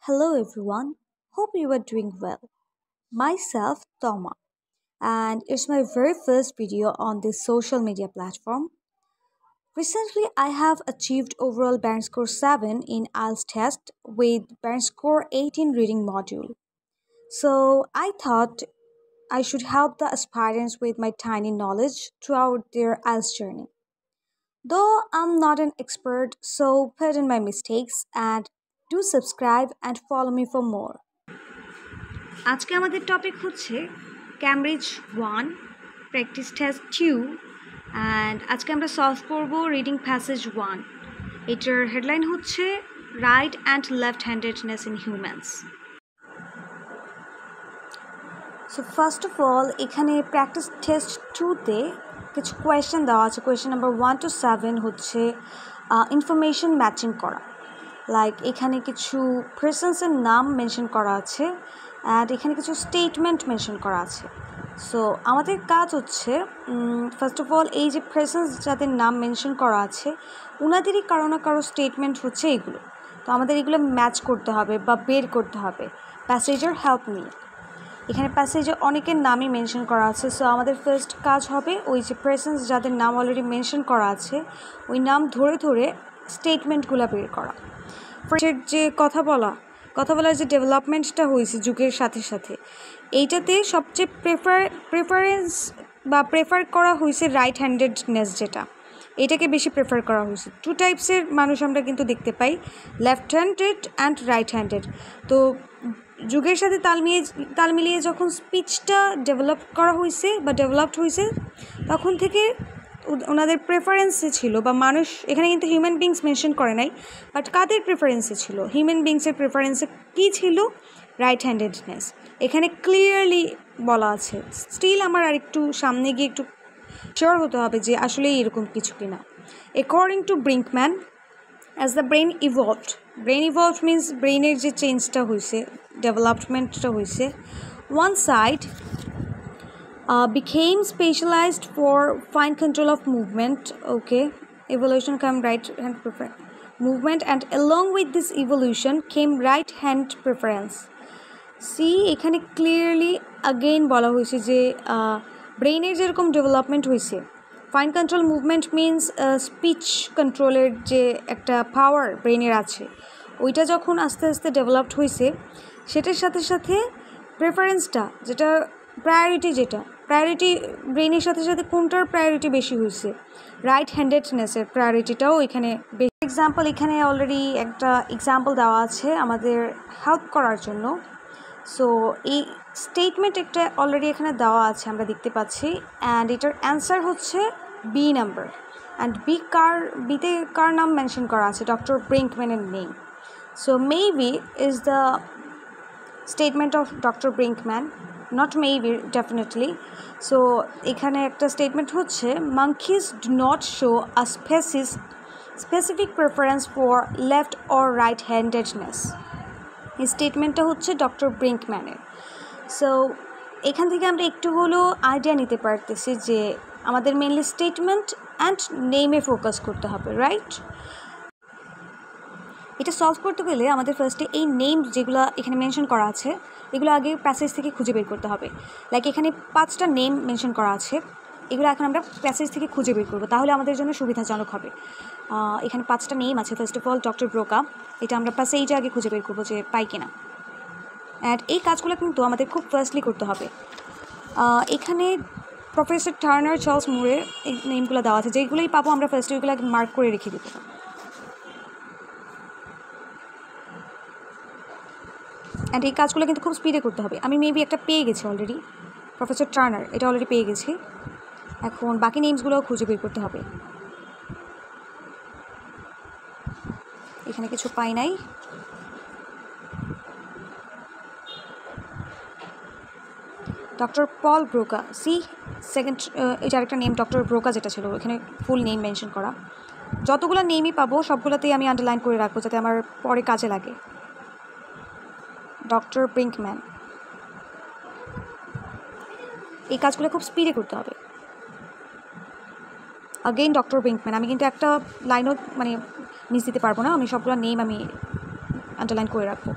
Hello everyone, hope you are doing well. Myself, Toma, and it's my very first video on this social media platform. Recently, I have achieved overall band score 7 in IELTS test with band score 8 in reading module. So, I thought I should help the aspirants with my tiny knowledge throughout their IELTS journey. Though I'm not an expert, so pardon my mistakes and do subscribe and follow me for more. আজকে আমাদের topic হচ্ছে Cambridge 1 practice test 2 and আজকে আমরা solve করব reading passage 1 এটার headline হচ্ছে right and left handedness in humans so first of all এখানে practice test 2তে কিছু কোয়েশ্চেন দেওয়া আছে কোয়েশ্চেন নাম্বার 1 to 7 হচ্ছে ইনফরমেশন ম্যাচিং করা লাইক এখানে কিছু পারসনসের নাম মেনশন করা আছে অ্যান্ড এখানে কিছু স্টেটমেন্ট মেনশন করা আছে সো আমাদের কাজ হচ্ছে ফার্স্ট অফ অল এই যে পারসনস যাদের নাম মেনশন করা আছে ওনাদেরই কারো না কারো স্টেটমেন্ট হচ্ছে এগুলো তো আমাদের এগুলো ম্যাচ করতে হবে বা বের করতে হবে প্যাসেজের হেল্প নিয়ে এখানে প্যাসেজে অনেকের নামই মেনশন করা আছে সো আমাদের ফার্স্ট কাজ হবে ওই যে পারসনস যাদের নাম অলরেডি মেনশন করা আছে ওই নাম ধরে ধরে স্টেটমেন্টগুলো বের করা যে কথা বলার যে ডেভেলপমেন্টটা হয়েছে যুগের সাথে সাথে এইটাতে সবচেয়ে প্রেফার করা হয়েছে রাইট হ্যান্ডেডনেস যেটা এটাকে বেশি প্রেফার করা হয়েছে টু টাইপসের মানুষ আমরা কিন্তু দেখতে পাই left handed and right handed তো যুগের সাথে তাল মিলিয়ে যখন স্পিচটা ডেভেলপড হয়েছে তখন থেকে ওনাদের প্রেফারেন্সে ছিল বা মানুষ এখানে কিন্তু হিউম্যান বিংস মেনশন করে নাই বাট কাদের প্রেফারেন্সে ছিল হিউম্যান বিংসের প্রেফারেন্সে কী ছিল রাইট হ্যান্ডেডনেস এখানে ক্লিয়ারলি বলা আছে স্টিল আমার আর একটু সামনে গিয়ে একটু শিওর হতে হবে যে আসলে এরকম কিছু কিনা according to Brinkman as the brain evolved means ব্রেনের যে চেঞ্জটা হয়েছে ডেভেলপমেন্টটা হয়েছে one side became specialized for fine control of movement. Okay, evolution came right hand movement, and along with this evolution came right hand preference. See এখানে clearly again বলা হয়েছে যে ব্রেনের যেরকম ডেভেলপমেন্ট হয়েছে fine control movement means speech কন্ট্রোলের যে একটা পাওয়ার ব্রেনের আছে ওইটা যখন আস্তে আস্তে ডেভেলপড হয়েছে সেটার সাথে সাথে প্রেফারেন্সটা যেটা প্রায়োরিটি ব্রেনের সাথে সাথে কোনটার প্রায়োরিটি বেশি হয়েছে রাইট হ্যান্ডেডনেসের প্রায়োরিটিটাও এখানে বেশি এক্সাম্পল এখানে অলরেডি একটা এক্সাম্পল দেওয়া আছে আমাদের হেল্প করার জন্য সো এই স্টেটমেন্ট একটা অলরেডি এখানে দেওয়া আছে আমরা দেখতে পাচ্ছি অ্যান্ড এটার অ্যান্সার হচ্ছে বি নাম্বার অ্যান্ড বিতে কার নাম মেনশন করা আছে ডক্টর ব্রিঙ্কম্যানের name so maybe is the statement of doctor Brinkman not maybe definitely so এখানে একটা স্টেটমেন্ট হচ্ছে monkeys do not show a specific preference for left or right handedness এই স্টেটমেন্টটা হচ্ছে ডক্টর ব্রিঙ্কম্যানের সো এখান থেকে আমরা একটু হলেও আইডিয়া নিতে পারতেছি যে আমাদের মেনলি স্টেটমেন্ট অ্যান্ড নেমে ফোকাস করতে হবে রাইট এটা সলভ করতে গেলে আমাদের ফার্স্টে এই নেম যেগুলো এখানে মেনশন করা আছে এগুলো আগে প্যাসেজ থেকে খুঁজে বের করতে হবে লাইক এখানে 5টা নেম মেনশন করা আছে এগুলো এখন আমরা প্যাসেজ থেকে খুঁজে বের করবো তাহলে আমাদের জন্য সুবিধাজনক হবে এখানে 5টা নেম আছে first of all doctor Broca এটা আমরা প্যাসেজে আগে খুঁজে বের করবো যে পাই কিনা অ্যান্ড এই কাজগুলো কিন্তু আমাদের খুব ফার্স্টলি করতে হবে এখানে প্রফেসর টার্নার চার্লস মুরের এই নেমগুলো দেওয়া আছে যেগুলোই পাবো আমরা ফার্স্টে ওইগুলো আগে মার্ক করে রেখে দেবো অ্যান্ড এই কাজগুলো কিন্তু খুব স্পিডে করতে হবে আমি মেবি একটা পেয়ে গেছি অলরেডি প্রফেসর টার্নার এটা অলরেডি পেয়ে গেছি এখন বাকি নেমসগুলোও খুঁজে বের করতে হবে এখানে কিছু পাই নাই ডক্টর পল ব্রোকা সেকেন্ড এই যে আরেকটা নেম ডক্টর ব্রোকা যেটা ছিল এখানে ফুল নেম মেনশন করা যতগুলো নেমই পাবো সবগুলোতেই আমি আন্ডারলাইন করে রাখবো যাতে আমার পরে কাজে লাগে ডক্টর ব্রিঙ্কম্যান এই কাজগুলো খুব স্পিডে করতে হবে अगेन डॉक्टर ब्रिंकमैन আমি কিন্তু একটা লাইনও মানে মিস দিতে পারবো না আমি সবগুলো নেম আমি আন্ডারলাইন করে রাখবো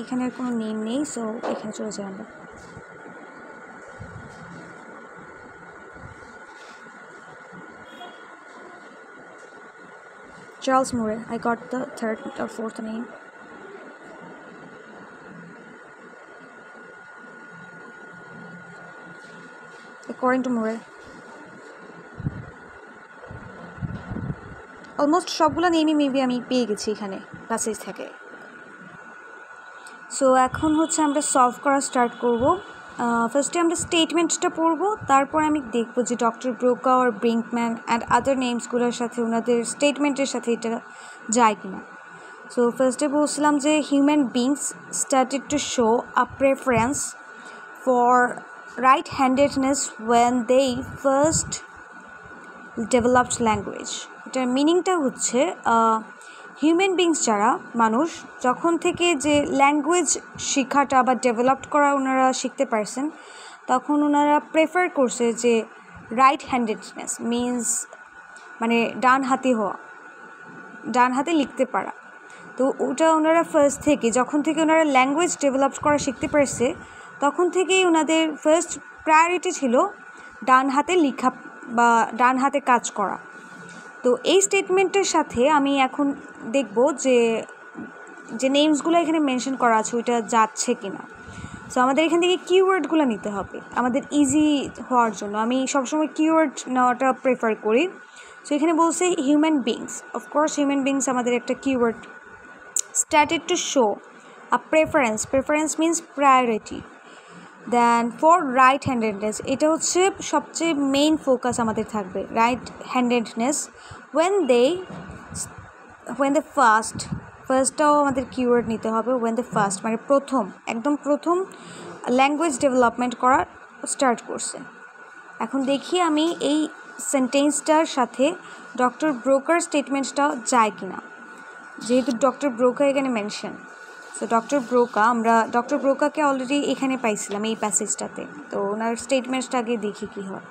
এখানে আর কোনো নেম নেই, সো এখানে চলে যাই আমরা। Charles Murray. I got the third or fourth name. According to Murray. Almost সবগুলো নেমই মেবি আমি পেয়ে গেছি এখানে প্যাসেজ থেকে। সো এখন হচ্ছে আমরা সলভ করা স্টার্ট করব। ফার্স্টে আমরা স্টেটমেন্টটা পড়ব, তারপর আমি দেখব যে ডক্টর ব্রোকা আর ব্রিঙ্কম্যান অ্যান্ড আদার নেমসগুলোর সাথে ওনাদের স্টেটমেন্টের সাথে এটা যায় কিনা। সো ফার্স্টে বলছিলাম যে human beings started to show a preference for right handedness when they first developed language. এটার মিনিংটা হচ্ছে হিউম্যান বিংস যারা মানুষ যখন থেকে যে ল্যাঙ্গুয়েজ শেখাটা বা ডেভেলপড করা ওনারা শিখতে পারছেন, তখন ওনারা প্রেফার করছে যে রাইট হ্যান্ডেডনেস মিনস মানে ডান হাতি হওয়া, ডান হাতে লিখতে পারা। তো ওটা ওনারা ফার্স্ট থেকে যখন থেকে ওনারা ল্যাঙ্গুয়েজ ডেভেলপ করা শিখতে পারছে, তখন থেকেই ওনাদের ফার্স্ট প্রায়োরিটি ছিল ডান হাতে লেখা বা ডান হাতে কাজ করা। তো এই স্টেটমেন্টের সাথে আমি এখন দেখব যে যে নেমসগুলো এখানে মেনশন করা আছে ওইটা যাচ্ছে কিনা। সো আমাদের এখান থেকে কিওয়ার্ডগুলো নিতে হবে আমাদের ইজি হওয়ার জন্য। আমি সবসময় কিওয়ার্ড নেওয়াটা প্রেফার করি। সো এখানে বলছে human beings, of course human beings আমাদের একটা keyword. Started to show a preference, preference means priority. Then for right handedness, এটা হচ্ছে সবচেয়ে মেইন ফোকাস আমাদের থাকবে রাইট হ্যান্ডেডনেস। ওয়েন দে ফার্স্টটাও আমাদের কিওয়ার্ড নিতে হবে। ওয়েন দে ফার্স্ট মানে প্রথম, একদম প্রথম ল্যাঙ্গুয়েজ ডেভেলপমেন্ট করা স্টার্ট করছে। এখন দেখি আমি এই সেন্টেন্সটার সাথে ডক্টর ব্রোকার স্টেটমেন্টটা যায় কিনা, যেহেতু ডক্টর ব্রোকা এখানে মেনশন। সো ডক্টর ব্রোকা, আমরা ডক্টর ব্রোকাকে অলরেডি এখানে পাইছিলাম এই প্যাসেজটাতে। তো ওনার স্টেটমেন্টসটা আগে দেখি কী হয়।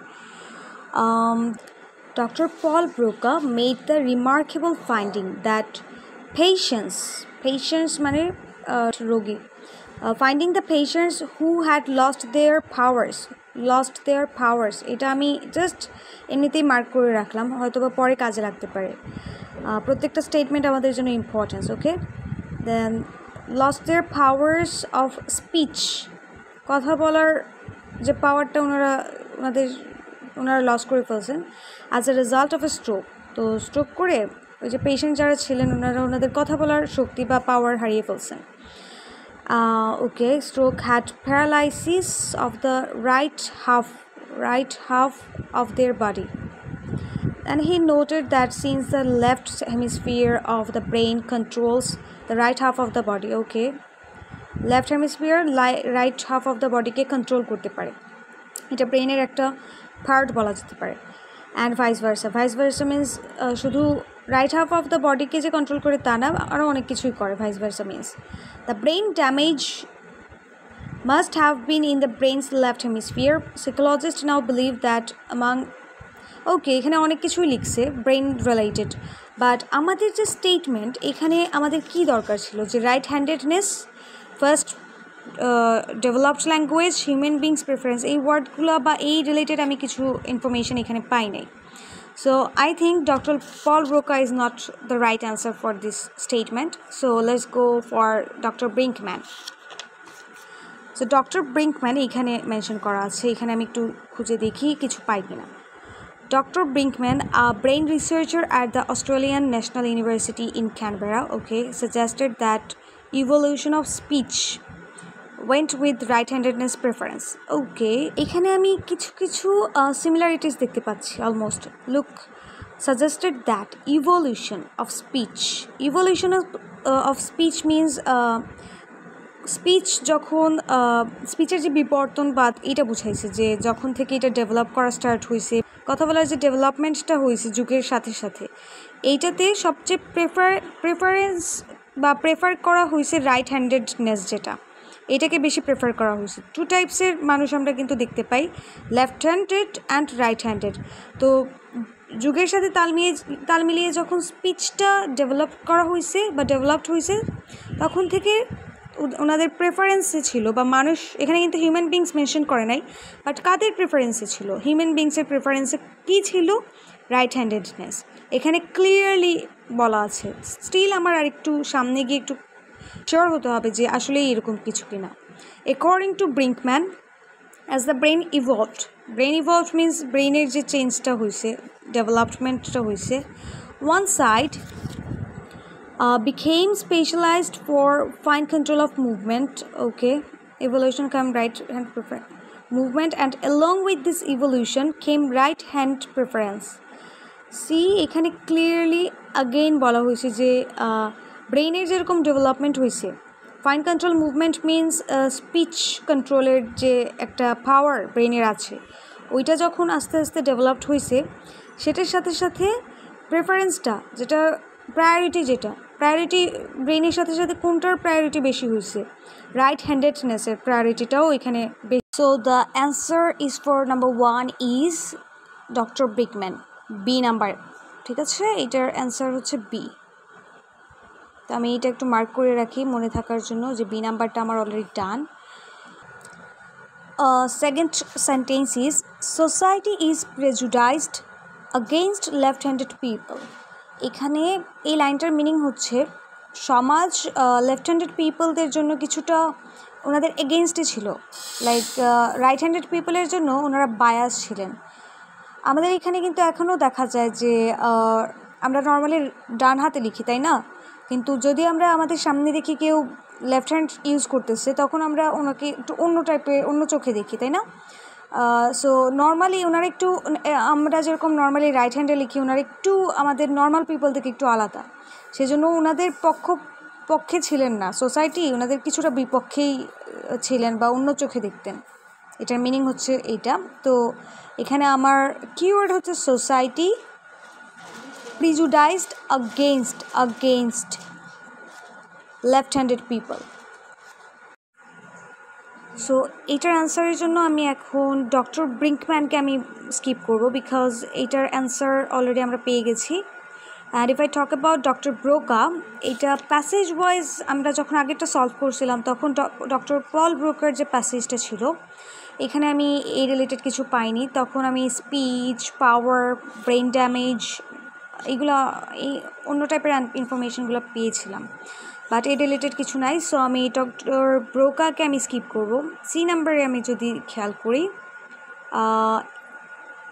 Dr. Paul Broca made the remarkable finding that patients মানে রোগী, finding the patients who had lost their powers, এটা আমি জাস্ট এমনিতেই মার্ক করে রাখলাম, হয়তো বা পরে কাজে লাগতে পারে। প্রত্যেকটা স্টেটমেন্ট আমাদের জন্য importance, okay. Then lost their powers of speech, কথা বলার যে পাওয়ারটা ওনারা লস করে ফেলছেন as a result of A stroke. তো স্ট্রোক করে ওই যে পেশেন্ট যারা ছিলেন ওনাদের কথা বলার শক্তি বা পাওয়ার হারিয়ে ফেলছেন। Okay, stroke had paralysis of the right half of their body. And he noted that since the left hemisphere of the brain controls the right half of the body, okay, left hemisphere right half of the body K control করতে পারে, এটা ব্রেনের একটা part বলা যেতে পারে। And vice versa means শুধু right half of the বডিকে যে কন্ট্রোল করে তা না, আরও অনেক কিছুই করে। Vice versa means the brain damage must have been in the brain's left hemisphere. Psychologists now believe that among ওকে, এখানে অনেক কিছুই লিখছে ব্রেন রিলেটেড, বাট আমাদের যে স্টেটমেন্ট এখানে আমাদের কি দরকার ছিল যে right handedness, first developed language, human beings preference, এই ওয়ার্ডগুলো বা এই রিলেটেড আমি কিছু ইনফরমেশন এখানে পাই নাই। So I think doctor Paul Broca is not the right answer for this statement. So let's go for doctor Brinkman. So doctor Brinkman এখানে মেনশন করা আছে, এখানে আমি একটু খুঁজে দেখি কিছু পাই কিনা। Dr. Brinkman, a brain researcher at the Australian National University in Canberra, okay, suggested that evolution of speech went with right-handedness preference. Okay, এখানে আমি কিছু similarities দেখতে পাচ্ছি almost. Look, suggested that evolution of speech means speech যখন স্পিচের যে বিবর্তনবাদ এটা বুঝাইছে, যে যখন থেকে এটা ডেভেলপ করা স্টার্ট হয়েছে, কথা বলার যে ডেভেলপমেন্টটা হয়েছে যুগের সাথে সাথে, এইটাতে সবচেয়ে প্রেফার করা হয়েছে রাইট হ্যান্ডেডনেস, যেটা এটাকে বেশি প্রেফার করা হয়েছে। টু টাইপসের মানুষ আমরা কিন্তু দেখতে পাই, left handed and right handed. তো যুগের সাথে তাল মিলিয়ে যখন স্পিচটা ডেভেলপ করা হয়েছে বা ডেভেলপড হয়েছে, তখন থেকে ওনাদের প্রেফারেন্সে ছিল, বা মানুষ এখানে কিন্তু হিউম্যান বিংস মেনশন করে নাই, বাট কাদের প্রেফারেন্সে ছিল, হিউম্যান বিংসের প্রেফারেন্সে কী ছিল, রাইট হ্যান্ডেডনেস এখানে ক্লিয়ারলি বলা আছে। স্টিল আমার আর একটু সামনে গিয়ে একটু শিওর হতে হবে যে আসলেই এরকম কিছু কিনা। According to Brinkman, as the brain evolved means ব্রেনের যে চেঞ্জটা হয়েছে, ডেভেলপমেন্টটা হয়েছে, one side became specialized for fine control of movement. Okay, evolution came right hand preference movement, and along with this evolution came right hand preference. See, এখানে clearly again বলা হয়েছে যে ব্রেনের যেরকম ডেভেলপমেন্ট হয়েছে, fine control movement means speech কন্ট্রোলের যে একটা পাওয়ার ব্রেনের আছে, ওইটা যখন আস্তে আস্তে ডেভেলপড হয়েছে, সেটার সাথে সাথে প্রেফারেন্সটা, যেটা প্রায়োরিটি ব্রেনের সাথে সাথে কোনটার প্রায়োরিটি বেশি হয়েছে, রাইট হ্যান্ডেডনেসের প্রায়োরিটিটাও এখানে বেশি। So the answer is for number 1 is doctor Brinkman, B number. ঠিক আছে, এটার অ্যান্সার হচ্ছে বি। তো আমি এটা একটু মার্ক করে রাখি মনে থাকার জন্য যে বি নাম্বারটা আমার already done. Second sentence is society is prejudiced against left-handed people. এখানে এই লাইনটার মিনিং হচ্ছে সমাজ লেফট হ্যান্ডেড পিপলদের জন্য কিছুটা ওনাদের এগেনস্টে ছিল, লাইক রাইট হ্যান্ডেড পিপলের জন্য ওনারা বায়াস ছিলেন। আমাদের এখানে কিন্তু এখনও দেখা যায় যে আমরা নর্মালি ডান হাতে লিখি, তাই না? কিন্তু যদি আমরা আমাদের সামনে দেখি কেউ লেফট হ্যান্ড ইউজ করতেছে, তখন আমরা ওনাকে একটু অন্য চোখে দেখি, তাই না? সো নর্মালি ওনারা একটু, আমরা যেরকম নর্মালি রাইট হ্যান্ডে লিখি, ওনারা একটু আমাদের নর্মাল পিপল থেকে একটু আলাদা, সেজন্য ওনাদের পক্ষে ছিলেন না সোসাইটি, ওনাদের কিছুটা বিপক্ষেই ছিলেন বা অন্য চোখে দেখতেন। এটার মিনিং হচ্ছে এইটা। তো এখানে আমার কিওয়ার্ড হচ্ছে society prejudiced against left-handed people. So এটার অ্যান্সারের জন্য আমি এখন ডক্টর ব্রিঙ্কম্যানকে আমি স্কিপ করব, বিকজ এটার অ্যান্সার অলরেডি আমরা পেয়ে গেছি। And if I talk about doctor Broca, এটা প্যাসেজ ওয়াইজ আমরা যখন আগেরটা সলভ করছিলাম তখন ডক্টর পল ব্রোকার যে প্যাসেজটা ছিল, এখানে আমি এই রিলেটেড কিছু পাইনি। তখন আমি স্পিচ, পাওয়ার, ব্রেন ড্যামেজ, এইগুলো এই অন্য টাইপের ইনফরমেশনগুলো পেয়েছিলাম, বাট এই রিলেটেড কিছু নাই। সো আমি ডক্টর ব্রোকাকে আমি স্কিপ করব। সি নাম্বারে আমি যদি খেয়াল করি,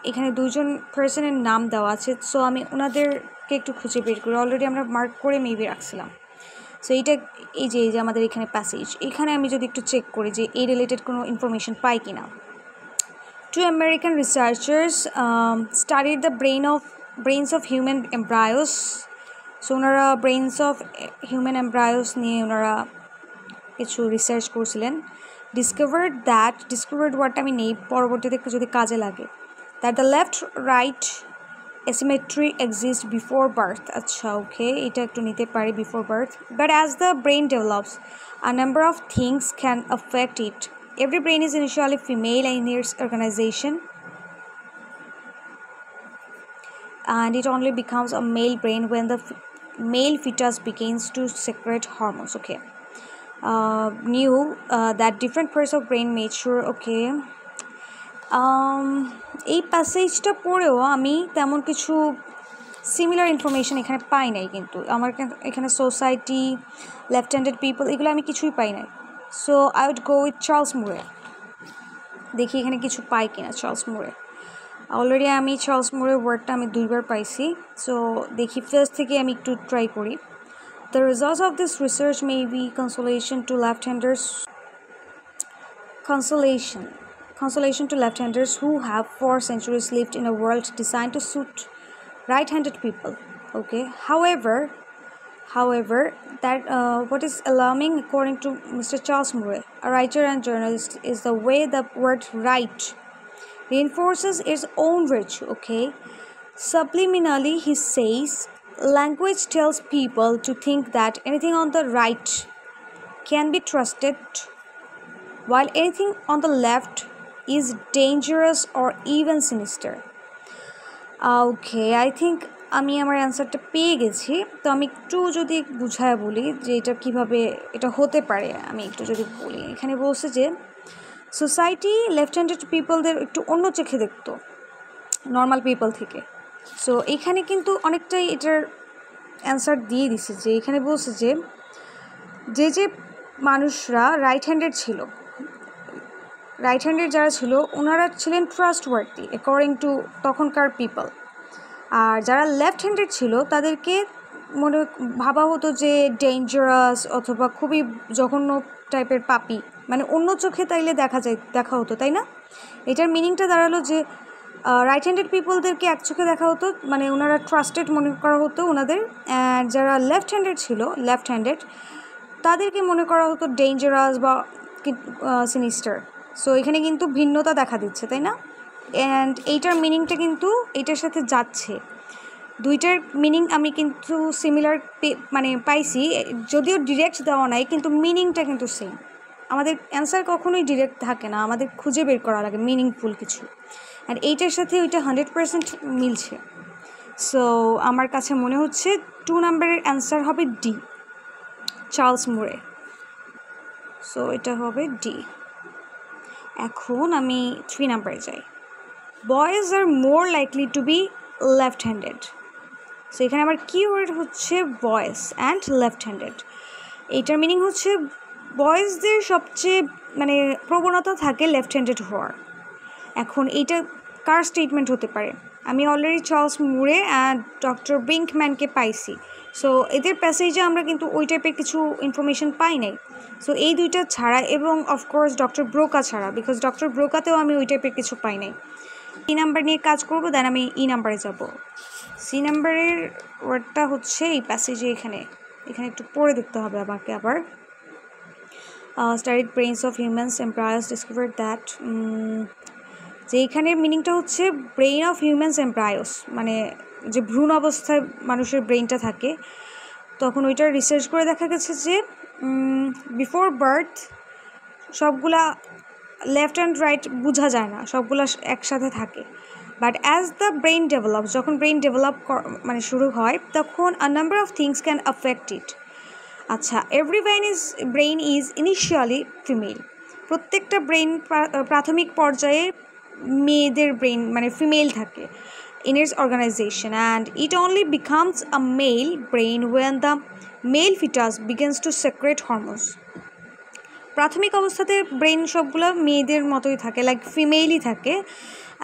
এখানে দুজন পার্সনের নাম দেওয়া আছে, সো আমি ওনাদেরকে একটু খুঁজে বের করি। অলরেডি আমরা মার্ক করে মেবি রাখছিলাম। সো এইটা এই যে আমাদের এখানে প্যাসেজ, এখানে আমি যদি একটু চেক করি যে এই রিলেটেড কোনো ইনফরমেশন পাই কি না। 2 American researchers studied the brains of human embryos. So ওনারা ব্রেইনস অফ হিউম্যান এমব্রায়োস নিয়ে ওনারা কিছু রিসার্চ করছিলেন। ডিসকভার্ড ওয়ার্ডটা আমি নেই, পরবর্তীতে যদি কাজে লাগে, that the left right asymmetry exists before birth. আচ্ছা, ওকে, এটা একটু নিতে পারি before birth. But as the brain develops, a number of things can affect it. Every brain is initially female in its organization, and it only becomes a male brain when the male fetus begins to secrete hormones. Okay, knew that different parts of brain mature. Okay, এই প্যাসেজটা পড়েও আমি তেমন কিছু similar information এখানে পাই নাই, কিন্তু আমার এখানে সোসাইটি, লেফট হ্যান্ডেড পিপল, এগুলো আমি কিছুই পাই নাই। So I would go with Charles Murray. দেখি এখানে কিছু পাই কিনা চার্লস মুরে। অলরেডি আমি চার্লস মুরের ওয়ার্ডটা আমি 2বার পাইছি। সো দেখি ফার্স্ট থেকে আমি একটু ট্রাই করি। The results of this research may be consolation to left-handers who have for centuries lived in a world designed to suit right-handed people. Okay, however, that what is alarming, according to Mr. Charles Murray, a writer and journalist, is the way the word right reinforces its own virtue. Okay, subliminally he says language tells people to think that anything on the right can be trusted, while anything on the left is dangerous or even sinister. Okay, I think আমি আমার অ্যান্সারটা পেয়ে গেছি। তো আমি একটু যদি বুঝায় বলি যে এটা কিভাবে এটা হতে পারে, আমি একটু যদি বলি, এখানে বলছে যে সোসাইটি লেফট হ্যান্ডেড পিপলদের একটু অন্য চোখে দেখতো নর্মাল পিপল থেকে। সো এখানে কিন্তু অনেকটাই এটার অ্যান্সার দিয়ে দিছে, যে এখানে বলছে যে যে মানুষরা রাইট হ্যান্ডেড ছিল, রাইট হ্যান্ডেড যারা ছিল ওনারা ছিলেন ট্রাস্টওয়ার্দি অ্যাকর্ডিং টু তখনকার পিপল। আর যারা লেফট হ্যান্ডেড ছিল তাদেরকে ভাবা হতো যে ডেঞ্জারাস অথবা খুবই জঘন্য টাইপের পাপি, মানে অন্য চোখে তাইলে দেখা হতো, তাই না? এটার মিনিংটা দাঁড়ালো যে রাইট হ্যান্ডেড পিপলদেরকে এক চোখে দেখা হতো, মানে ওনারা ট্রাস্টেড মনে করা হতো ওনাদের। অ্যান্ড যারা লেফট হ্যান্ডেড ছিল, লেফট হ্যান্ডেড, তাদেরকে মনে করা হতো ডেঞ্জারাস বা সিনিস্টার। সো এখানে কিন্তু ভিন্নতা দেখা দিচ্ছে, তাই না? অ্যান্ড এইটার মিনিংটা কিন্তু এইটার সাথে যাচ্ছে, দুইটার মিনিং আমি কিন্তু সিমিলার মানে পাইছি, যদিও ডিরেক্ট দেওয়া নাই কিন্তু মিনিংটা কিন্তু সেম। আমাদের অ্যান্সার কখনোই ডিরেক্ট থাকে না, আমাদের খুঁজে বের করা লাগে মিনিংফুল কিছু, আর এইটার সাথে ওইটা 100% মিলছে। সো আমার কাছে মনে হচ্ছে 2 নম্বরের অ্যান্সার হবে ডি, চার্লস মুরে। সো এটা হবে ডি। এখন আমি 3 নম্বরে যাই। Boys are more likely to be left handed. So এখানে আমার কিওয়ার্ড হচ্ছে বয়েজ অ্যান্ড লেফট হ্যান্ডেড। এইটার মিনিং হচ্ছে বয়েজদের সবচেয়ে মানে প্রবণতা থাকে লেফট হ্যান্ডেড হওয়ার। এখন এইটা কার স্টেটমেন্ট হতে পারে? আমি অলরেডি চার্লস মুরে অ্যান্ড ডক্টর ব্রিঙ্কম্যানকে পাইছি। সো এদের প্যাসেজে আমরা কিন্তু ওই টাইপের কিছু ইনফরমেশন পাই নাই। সো এই দুইটা ছাড়া, এবং অফকোর্স ডক্টর ব্রোকা ছাড়া, বিকজ ডক্টর ব্রোকাতেও আমি ওই টাইপের কিছু পাই নাই। সি নাম্বার নিয়ে কাজ করবো, দেন আমি ই নাম্বারে যাব। সি নাম্বারের ওয়ার্ডটা হচ্ছে এই প্যাসেজে, এখানে একটু পড়ে দেখতে হবে আমাকে আবার। Studied brains of humans embryos discovered that, যে এইখানের মিনিংটা হচ্ছে ব্রেইন অফ হিউম্যানস এমপ্রায়োস, মানে যে ভ্রূণ অবস্থায় মানুষের ব্রেইনটা থাকে, তখন ওইটা রিসার্চ করে দেখা গেছে যে বিফোর বার্থ সবগুলা লেফট অ্যান্ড রাইট বোঝা যায় না, সবগুলা একসাথে থাকে। But as the brain develop, যখন ব্রেইন ডেভেলপ মানে শুরু হয়, তখন a number of things can affect it. আচ্ছা, every brain is initially female. প্রত্যেকটা ব্রেইন প্রাথমিক পর্যায়ে মেয়েদের ব্রেইন মানে ফিমেল থাকে in its organization, and it only becomes a male brain when the male fetus begins to secrete hormones. প্রাথমিক অবস্থাতে brain সবগুলো মেয়েদের মতোই থাকে, লাইক ফিমেলই থাকে,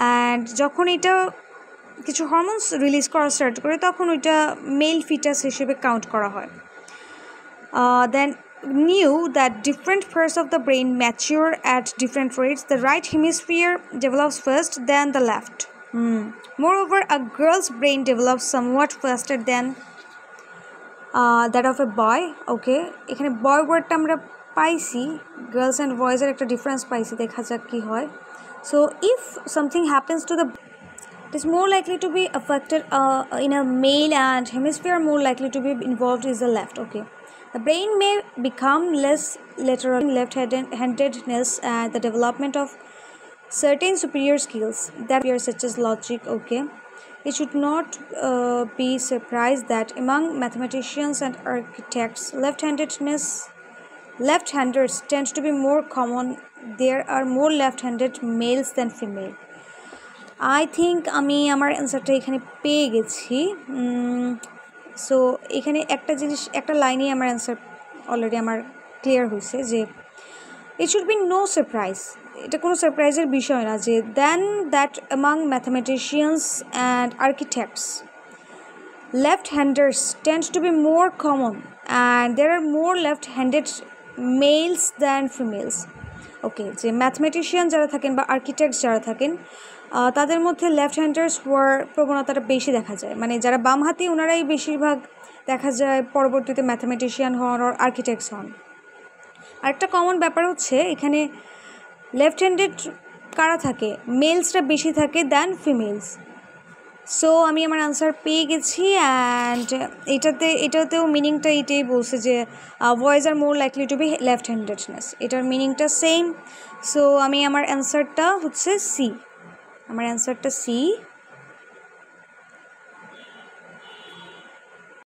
অ্যান্ড যখন এটা কিছু হরমোনস রিলিজ করা স্টার্ট করে তখন ওইটা মেল ফিটাস হিসেবে কাউন্ট করা হয়। দেন knew that different parts of the brain mature at different rates. The right hemisphere develops first, then the left. Moreover, a girl's brain develops somewhat faster than that of a boy. Okay, এখানে boy ওয়ার্ডটা আমরা পাইছি, girls and বয়েজের একটা difference পাইছি, দেখা যাক কী হয়। So if something happens to the, it is more likely to be affected in a male, and hemisphere more likely to be involved is the left. Okay, the brain may become less lateral in left-handedness and the development of certain superior skills that appear such as logic. Okay, it should not be surprised that among mathematicians and architects, left-handers tend to be more common. There are more left-handed males than female. I think আমি আমার অ্যান্সারটা এখানে পেয়ে গেছি। So এখানে একটা লাইনে আমার অ্যান্সার অলরেডি আমার ক্লিয়ার হয়েছে যে it should be no surprise, এটা কোনো সারপ্রাইজের বিষয় না যে then that among mathematicians and architects left-handers tend to be more common and there are more left-handed males than females. ওকে, যে ম্যাথমেটিশিয়ান যারা থাকেন বা আর্কিটেক্টস যারা থাকেন তাদের মধ্যে লেফট হ্যান্ডার্স হওয়ার প্রবণতাটা বেশি দেখা যায়, মানে যারা বামহাতি ওনারাই বেশিরভাগ দেখা যায় পরবর্তীতে ম্যাথমেটিশিয়ান হন আর আর্কিটেক্টস হন। আরেকটা কমন ব্যাপার হচ্ছে এখানে লেফট হ্যান্ডেড কারা থাকে, মেলসরা বেশি থাকে দ্যান ফিমেলস। সো আমি আমার আনসার পেয়ে গেছি, অ্যান্ড এটাতেও মিনিংটা এটাই বলছে যে boys are more likely to be left handedness, এটার মিনিংটা সেম। সো আমি আমার অ্যান্সারটা হচ্ছে সি, আমার অ্যান্সারটা সি।